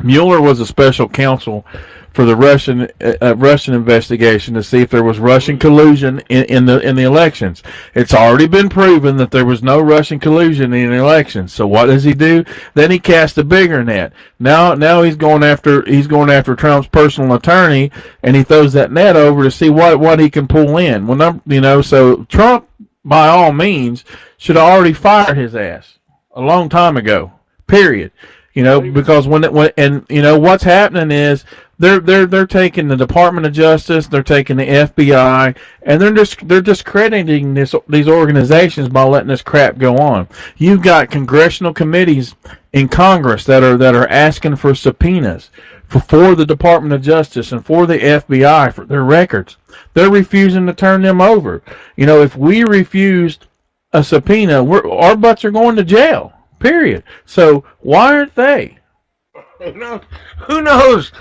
Mueller was a special counsel for the Russian investigation to see if there was Russian collusion in the elections. It's already been proven that there was no Russian collusion in the elections. So what does he do? Then he casts a bigger net. Now he's going after Trump's personal attorney, and he throws that net over to see what he can pull in. Well, so Trump, by all means, should have already fired his ass a long time ago. Period. Because what's happening is they're taking the Department of Justice, they're taking the FBI, and they're discrediting these organizations by letting this crap go on. You've got congressional committees in Congress that are asking for subpoenas for the Department of Justice and for the FBI for their records. They're refusing to turn them over. If we refused a subpoena, our butts are going to jail. Period. So why aren't they? Who knows?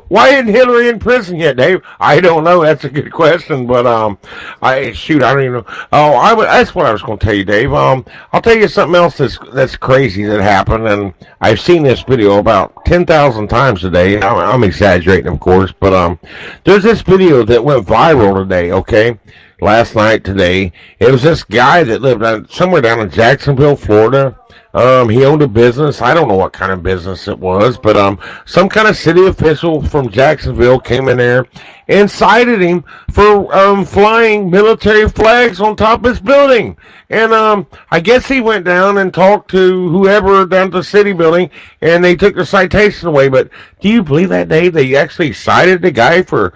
Why isn't Hillary in prison yet, Dave? I don't know. That's a good question, but I don't even know. That's what I was going to tell you, Dave. I'll tell you something else that's crazy that happened, and I've seen this video about 10,000 times today. I'm exaggerating, of course, but there's this video that went viral today. Okay. Last night, today, it was this guy that lived somewhere down in Jacksonville, Florida. He owned a business. I don't know what kind of business it was, but some kind of city official from Jacksonville came in there and cited him for flying military flags on top of his building. And I guess he went down and talked to whoever down at the city building, and they took the citation away. But do you believe that, Dave? They actually cited the guy for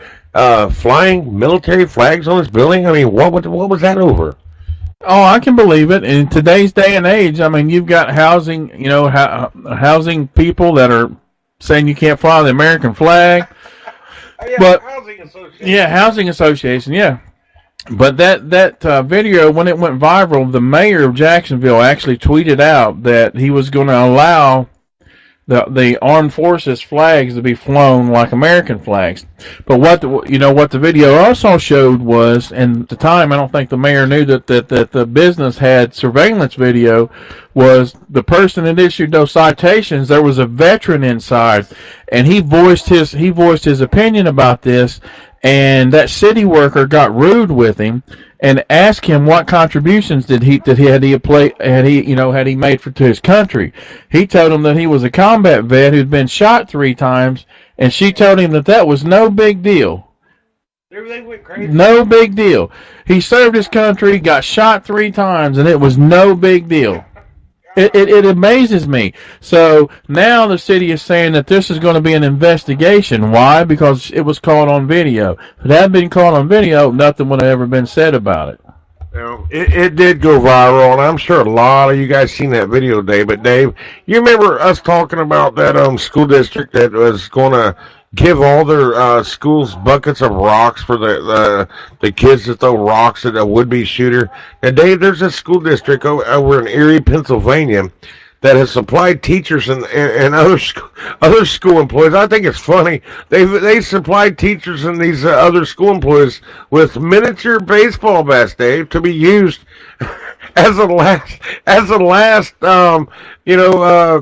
flying military flags on his building? I mean, what was that over? Oh, I can believe it. In today's day and age, I mean, you've got housing people that are saying you can't fly the American flag. But housing association. Yeah, housing association. Yeah. But that video, when it went viral, the mayor of Jacksonville actually tweeted out that he was going to allow the armed forces flags to be flown like American flags. But what the video also showed was, and at the time I don't think the mayor knew that the business had surveillance video, was the person that issued those citations. There was a veteran inside, and he voiced his opinion about this, and that city worker got rude with him and ask him what contributions had he made to his country. He told him that he was a combat vet who'd been shot 3 times, and she told him that was no big deal. They went crazy. No big deal. He served his country, got shot 3 times, and it was no big deal. It amazes me. So now the city is saying that this is going to be an investigation. Why? Because it was caught on video. If it had been caught on video, nothing would have ever been said about it. It did go viral, and I'm sure a lot of you guys seen that video, Dave. But Dave, you remember us talking about that school district that was going to give all their schools buckets of rocks for the kids to throw rocks at a would-be shooter? Now, Dave, there's a school district over in Erie, Pennsylvania, that has supplied teachers and other school employees. I think it's funny. They supplied teachers and these other school employees with miniature baseball bats, Dave, to be used as a last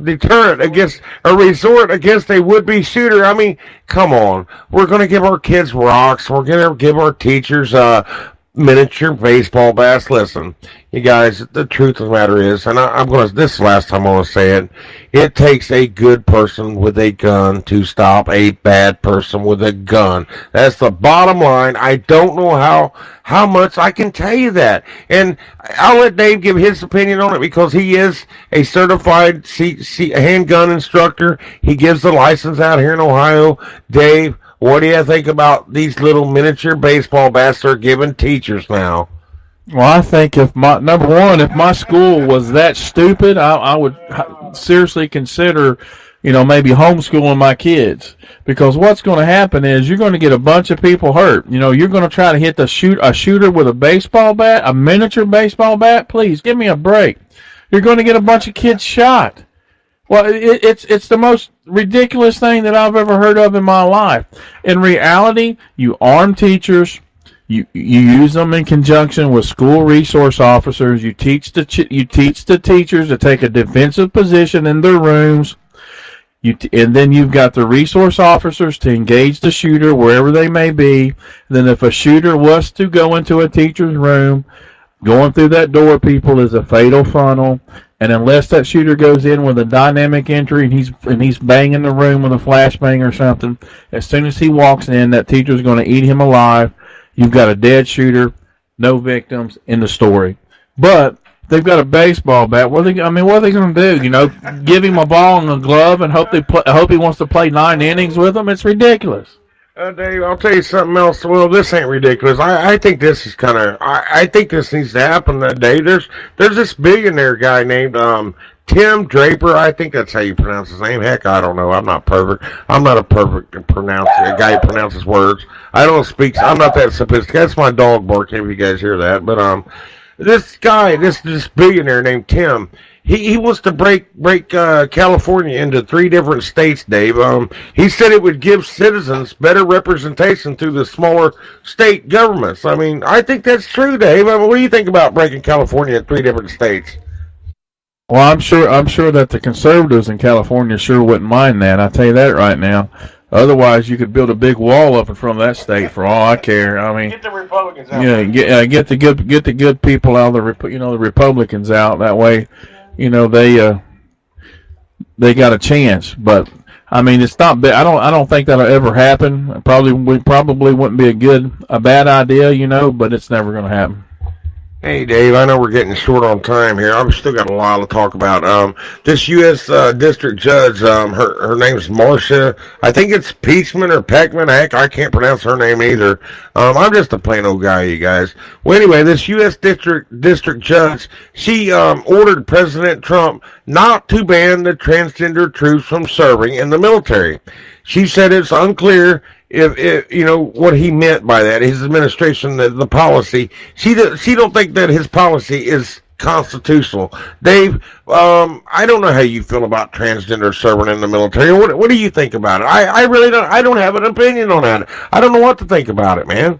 deterrent against a resort against a would-be shooter. I mean, come on. We're going to give our kids rocks. We're going to give our teachers miniature baseball bats. Listen, you guys, the truth of the matter is, and this is the last time I'm going to say it, it takes a good person with a gun to stop a bad person with a gun. That's the bottom line. I don't know how much I can tell you that. And I'll let Dave give his opinion on it because he is a certified handgun instructor. He gives the license out here in Ohio. Dave, what do you think about these little miniature baseball bats they're giving teachers now? Well, I think if my school was that stupid, I would seriously consider, maybe homeschooling my kids. Because what's going to happen is you're going to get a bunch of people hurt. You're going to try to hit a shooter with a baseball bat, a miniature baseball bat. Please, give me a break. You're going to get a bunch of kids shot. Well, it's the most ridiculous thing that I've ever heard of in my life. In reality, you arm teachers, you use them in conjunction with school resource officers. You teach the teachers to take a defensive position in their rooms. And then you've got the resource officers to engage the shooter wherever they may be. Then if a shooter was to go into a teacher's room, going through that door, people, is a fatal funnel. And unless that shooter goes in with a dynamic entry and he's banging the room with a flashbang or something, as soon as he walks in, that teacher's going to eat him alive. You've got a dead shooter, no victims in the story. But they've got a baseball bat. What are they going to do? Give him a ball and a glove and hope he wants to play 9 innings with them? It's ridiculous. Dave, I'll tell you something else. Well, this ain't ridiculous. I think this is kind of. I think this needs to happen that day. There's this billionaire guy named Tim Draper. I think that's how you pronounce his name. Heck, I don't know. I'm not perfect. I'm not a perfect guy who pronounces words. I don't speak. I'm not that sophisticated. That's my dog barking. If you guys hear that, but this guy, this billionaire named Tim. He wants to break California into 3 different states, Dave. He said it would give citizens better representation through the smaller state governments. I mean, I think that's true, Dave. What do you think about breaking California in 3 different states? Well, I'm sure that the conservatives in California sure wouldn't mind that. I tell you that right now. Otherwise, you could build a big wall up in front of that state for all I care. I mean, get the Republicans out. Get the good people out of the Republicans out. That way, they got a chance. But I mean, it's not. I don't think that'll ever happen. Probably wouldn't be a bad idea, but it's never going to happen. Hey, Dave, I know we're getting short on time here. I've still got a lot to talk about. This U.S. District Judge, her name's Marcia. I think it's Peachman or Peckman. Heck, I can't pronounce her name either. I'm just a plain old guy, you guys. Well, anyway, this U.S. District Judge, she ordered President Trump not to ban the transgender troops from serving in the military. She said it's unclear if what he meant by that, his administration, the policy. She don't think that his policy is constitutional. Dave, I don't know how you feel about transgender serving in the military. What do you think about it? I really don't. I don't have an opinion on that. I don't know what to think about it, man.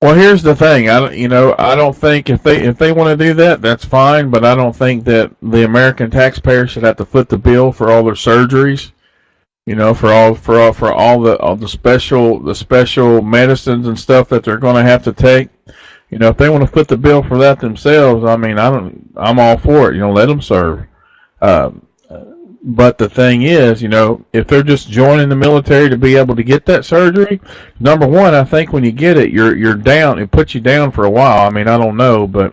Well, here's the thing. I don't think if they want to do that, that's fine. But I don't think that the American taxpayer should have to foot the bill for all their surgeries. For all the special medicines and stuff that they're going to have to take. If they want to foot the bill for that themselves, I'm all for it. Let them serve. But the thing is, if they're just joining the military to be able to get that surgery, number one, I think when you get it, you're down. It puts you down for a while. I don't know, but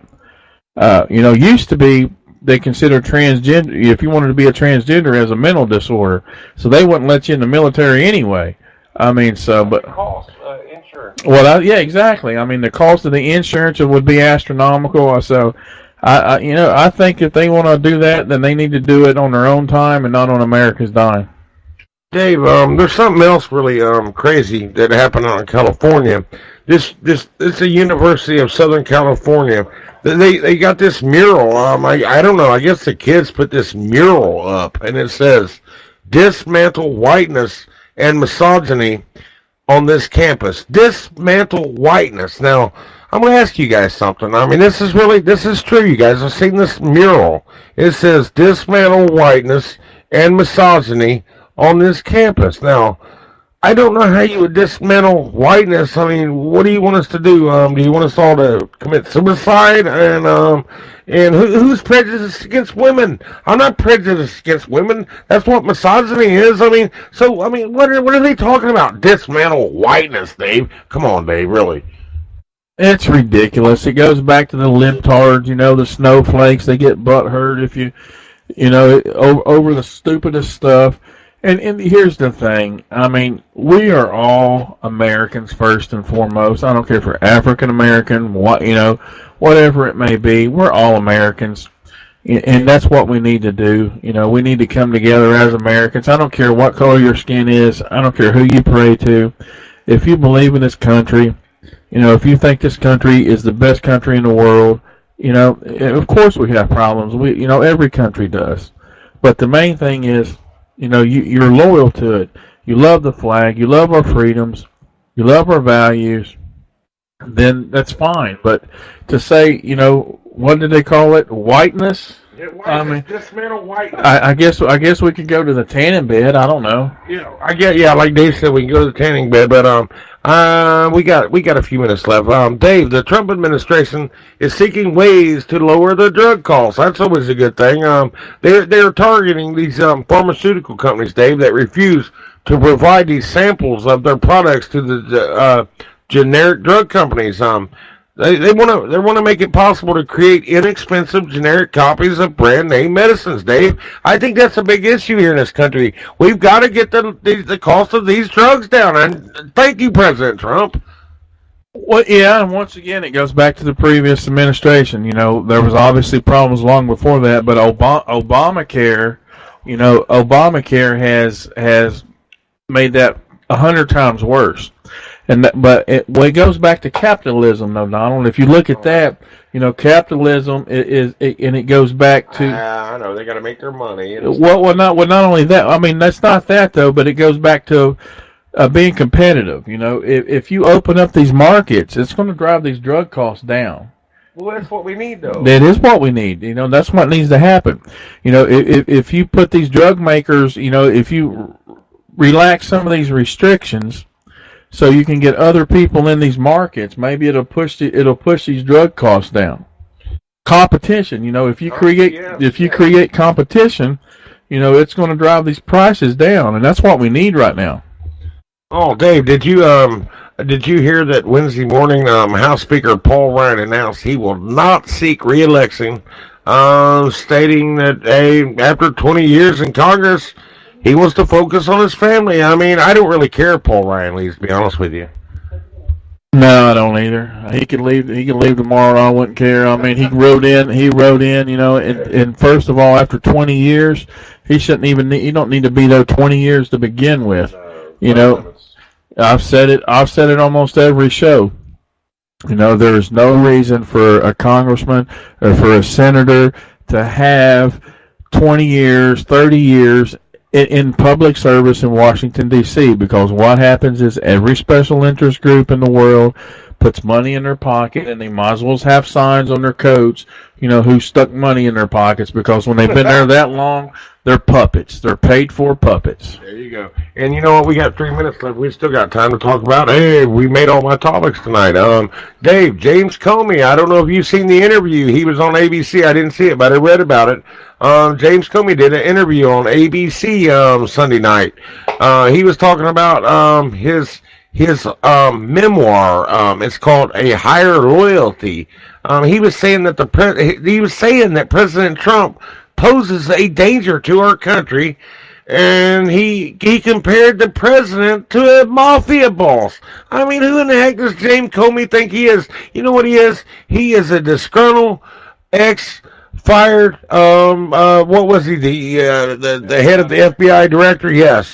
used to be they consider transgender. If you wanted to be a transgender as a mental disorder, so they wouldn't let you in the military anyway. Cost insurance. Well, yeah, exactly. The cost of the insurance would be astronomical. So, I think if they want to do that, then they need to do it on their own time and not on America's dime. Dave, there's something else really crazy that happened out in California. It's the University of Southern California. They got this mural. I don't know. I guess the kids put this mural up, and it says, "Dismantle whiteness and misogyny on this campus." Dismantle whiteness. Now, I'm going to ask you guys something. This is true, you guys. I've seen this mural. It says, "Dismantle whiteness and misogyny on this campus." Now, I don't know how you would dismantle whiteness. What do you want us to do? Do you want us all to commit suicide? And who's prejudiced against women? I'm not prejudiced against women. That's what misogyny is. What are they talking about? Dismantle whiteness, Dave. Come on, Dave, really. It's ridiculous. It goes back to the libtards, the snowflakes. They get butthurt if over the stupidest stuff. And here's the thing. We are all Americans first and foremost. I don't care if we're African American, whatever it may be. We're all Americans. And that's what we need to do. We need to come together as Americans. I don't care what color your skin is. I don't care who you pray to. If you believe in this country, if you think this country is the best country in the world, of course we have problems. Every country does. But the main thing is, you're loyal to it. You love the flag. You love our freedoms. You love our values. Then that's fine. But to say, what did they call it? Whiteness? Yeah, dismantle whiteness. I guess we could go to the tanning bed. I don't know. Yeah, like Dave said, we can go to the tanning bed, but we got a few minutes left. Dave, the Trump administration is seeking ways to lower the drug costs. That's always a good thing. They're targeting these pharmaceutical companies, Dave, that refuse to provide these samples of their products to the generic drug companies. They want to make it possible to create inexpensive generic copies of brand name medicines, Dave. I think that's a big issue here in this country. We've got to get the cost of these drugs down. And thank you, President Trump. Well, yeah, and once again, it goes back to the previous administration. There was obviously problems long before that, but Obamacare, Obamacare has made that 100 times worse. But it goes back to capitalism, though, Donald. If you look at that, capitalism and it goes back to. I know they got to make their money. Not only that. That's not that though, but it goes back to being competitive. If you open up these markets, it's going to drive these drug costs down. Well, that's what we need, though. That is what we need. That's what needs to happen. If you put these drug makers, if you relax some of these restrictions, so you can get other people in these markets, maybe it'll push these drug costs down. Competition, if you create competition, it's going to drive these prices down, and that's what we need right now. Oh, Dave, did you hear that Wednesday morning House Speaker Paul Ryan announced he will not seek re-election, stating that after 20 years in Congress, he wants to focus on his family. I don't really care if Paul Ryan leaves, to be honest with you. No, I don't either. He could leave tomorrow. I wouldn't care. He wrote in, and first of all, after 20 years, he don't need to be there 20 years to begin with. I've said it almost every show. There's no reason for a congressman or for a senator to have 20 years, 30 years in public service in Washington, D.C., because what happens is every special interest group in the world puts money in their pocket, and they might as well have signs on their coats, who stuck money in their pockets, because when they've been there that long, they're puppets. They're paid for puppets. There you go. And you know what? We got 3 minutes left. We still got time to talk about. Hey, we made all my topics tonight. Dave, James Comey. I don't know if you've seen the interview. He was on ABC. I didn't see it, but I read about it. James Comey did an interview on ABC Sunday night. He was talking about his memoir. It's called A Higher Loyalty. He was saying that President Trump poses a danger to our country, and he compared the president to a mafia boss. I mean, who in the heck does James Comey think he is? You know what he is? He is a disgruntled fired. What was he? The head of the FBI director? Yes.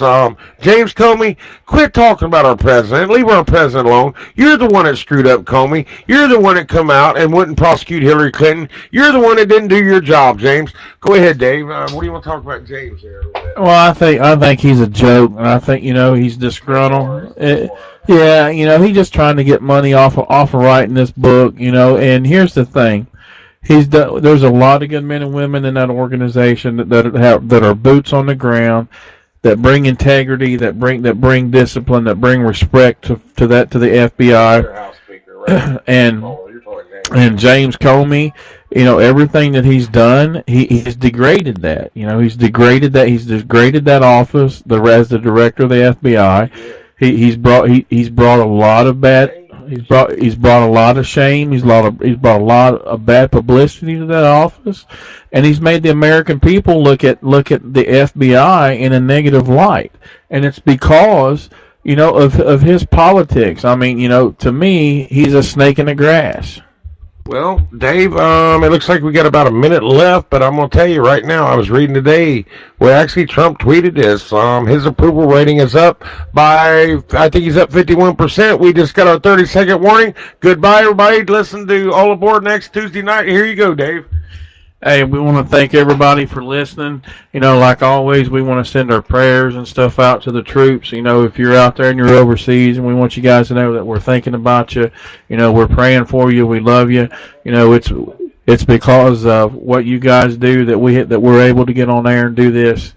James Comey, quit talking about our president. Leave our president alone. You're the one that screwed up, Comey. You're the one that come out and wouldn't prosecute Hillary Clinton. You're the one that didn't do your job, James. Go ahead, Dave. What do you want to talk about James here? Well, I think he's a joke, and I think he's disgruntled. He's just trying to get money off of writing this book, And here's the thing. There's a lot of good men and women in that organization that are boots on the ground, that bring integrity, that bring discipline, that bring respect to the FBI. And James Comey, everything that he's done, he's degraded that. He's degraded that office. As the director of the FBI, he's brought a lot of bad. He's brought a lot of shame. He's brought a lot of bad publicity to that office, and he's made the American people look at the FBI in a negative light. And it's because of his politics. I mean, to me, he's a snake in the grass. Well, Dave, it looks like we got about a minute left, but I'm going to tell you right now, I was reading today where actually Trump tweeted this. His approval rating is up by, I think he's up 51%. We just got our 30-second warning. Goodbye, everybody. Listen to All Aboard next Tuesday night. Here you go, Dave. Hey, we want to thank everybody for listening. Like always, we want to send our prayers and stuff out to the troops. If you're out there and you're overseas, and we want you guys to know that we're thinking about you. We're praying for you. We love you. It's because of what you guys do that we're able to get on there and do this.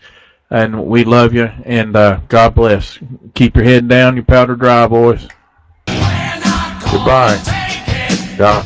And we love you. And God bless. Keep your head down, your powder dry, boys. Goodbye. Yeah.